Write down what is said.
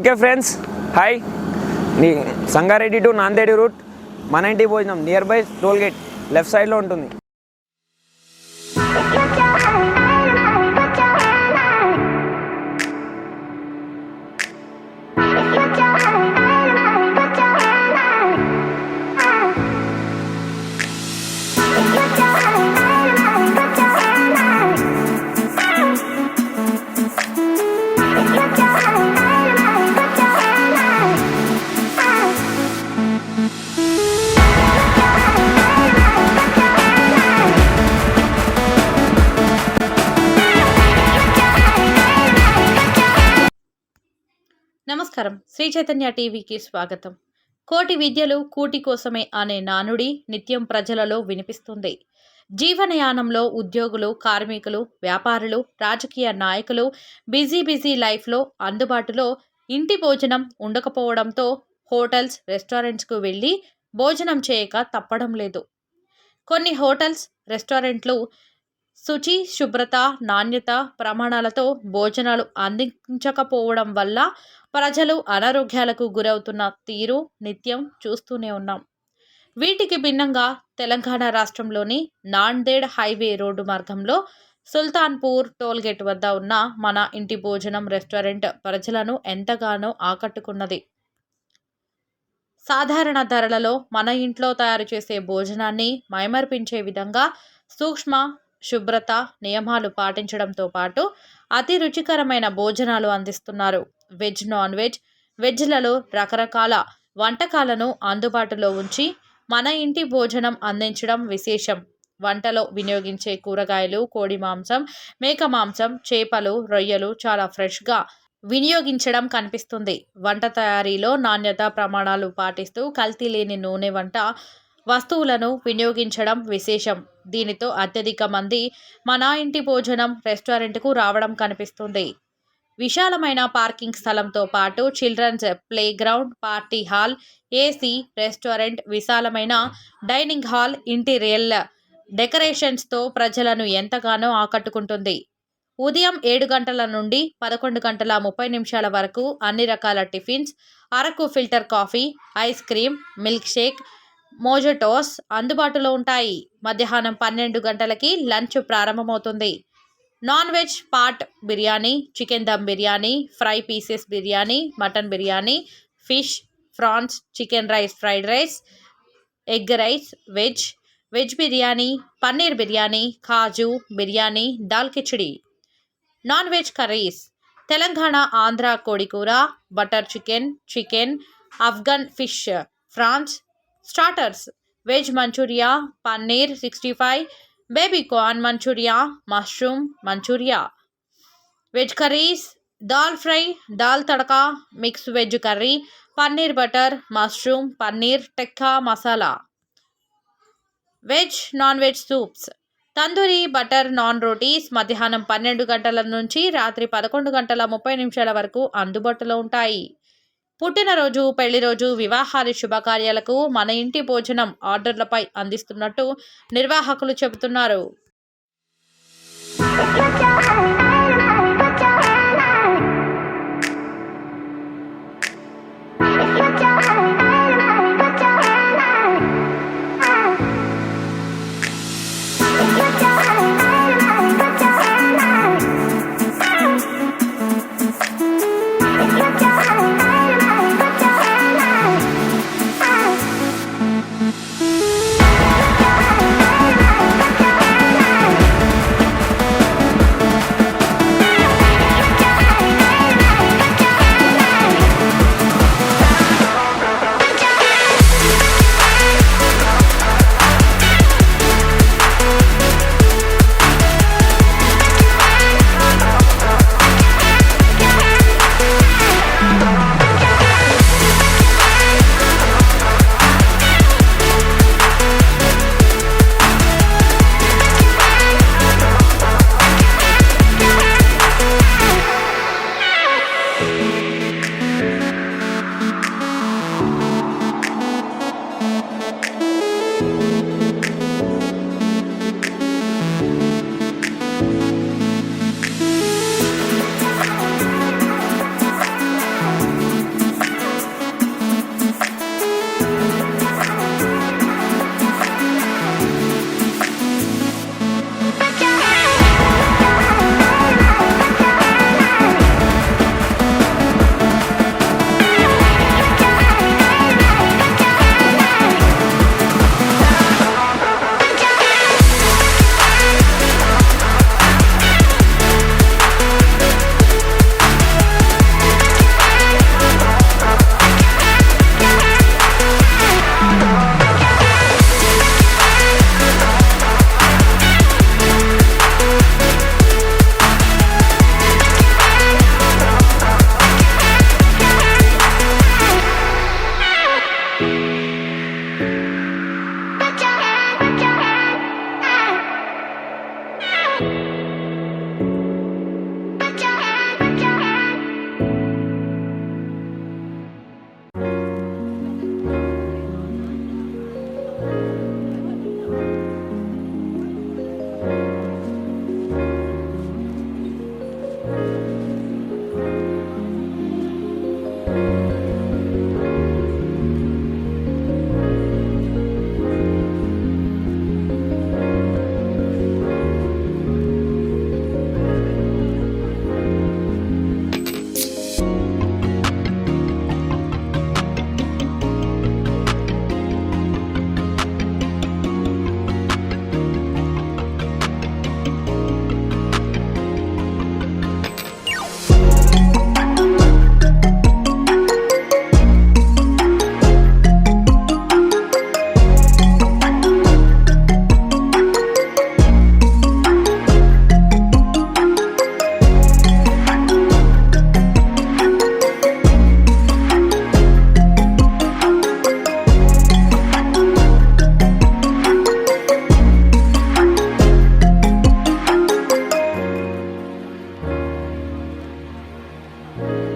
Okay friends, hi. Sangareddy to నాందేడి route మన ఇంటి భోజనం near by toll gate left సైడ్లో ఉంటుంది. నమస్కారం. శ్రీ చైతన్య టీవీకి స్వాగతం. కోటి విద్యలు కూటి కోసమే అనే నానుడి నిత్యం ప్రజలలో వినిపిస్తుంది. జీవనయానంలో ఉద్యోగులు, కార్మికులు, వ్యాపారులు, రాజకీయ నాయకులు బిజీ లైఫ్లో అందుబాటులో ఇంటి భోజనం ఉండకపోవడంతో హోటల్స్, రెస్టారెంట్స్కు వెళ్ళి భోజనం చేయక తప్పడం లేదు. కొన్ని హోటల్స్, రెస్టారెంట్లు శుచి, శుభ్రత, నాణ్యత ప్రమాణాలతో భోజనాలు అందించకపోవడం వల్ల ప్రజలు అనారోగ్యాలకు గురవుతున్న తీరు నిత్యం చూస్తూనే ఉన్నాం. వీటికి భిన్నంగా తెలంగాణ రాష్ట్రంలోని నాందేడ్ హైవే రోడ్డు మార్గంలో సుల్తాన్పూర్ టోల్గేట్ వద్ద ఉన్న మన ఇంటి భోజనం రెస్టారెంట్ ప్రజలను ఎంతగానో ఆకట్టుకున్నది. సాధారణ ధరలలో మన ఇంట్లో తయారు చేసే భోజనాన్ని మైమర్పించే విధంగా సూక్ష్మ శుభ్రత నియమాలు పాటించడంతో పాటు అతి రుచికరమైన భోజనాలు అందిస్తున్నారు. వెజ్, నాన్ వెజ్, వెజ్లలో రకరకాల వంటకాలను అందుబాటులో ఉంచి మన ఇంటి భోజనం అందించడం విశేషం. వంటలో వినియోగించే కూరగాయలు, కోడి మాంసం, మేక మాంసం, చేపలు, రొయ్యలు చాలా ఫ్రెష్గా వినియోగించడం కనిపిస్తుంది. వంట తయారీలో నాణ్యత ప్రమాణాలు పాటిస్తూ కల్తీ లేని నూనె వంట వస్తువులను వినియోగించడం విశేషం. దీనితో అత్యధిక మంది మన ఇంటి భోజనం రెస్టారెంట్కు రావడం కనిపిస్తుంది. విశాలమైన పార్కింగ్ స్థలంతో పాటు children's play ground, party hall, AC restaurant, విశాలమైన డైనింగ్ హాల్, ఇంటీరియర్ డెకరేషన్స్తో ప్రజలను ఎంతగానో ఆకట్టుకుంటుంది. ఉదయం 7 గంటల నుండి 11:30 వరకు అన్ని రకాల tiffins, Araku filter coffee, ice cream, milk shake, mojitos అందుబాటులో ఉంటాయి. మధ్యాహ్నం 12 గంటలకి లంచ్ ప్రారంభమవుతుంది. Non veg pot biryani, chicken dum biryani, fry pieces biryani, mutton biryani, fish, prawns, chicken rice, fried rice, egg rice, veg biryani, paneer biryani, kaju biryani, dal khichdi. Non veg curries Telangana, Andhra కోడికూర, butter chicken, Afghan fish, prawns. Starters veg manchurian, paneer 65, baby corn manchurian, mushroom manchurian. Veg curries dal fry, dal tadka, mix veg curry, paneer butter mushroom, paneer tikka masala. Veg non veg soups tandoori butter non rotis మధ్యాహ్నం 12 గంటల నుంచి రాత్రి 11:30 వరకు అందుబాటులో ఉంటాయి. పుట్టినరోజు, పెళ్లిరోజు, వివాహాది శుభకార్యాలకు మన ఇంటి భోజనం ఆర్డర్లపై అందిస్తున్నట్టు నిర్వాహకులు చెబుతున్నారు. ఓకే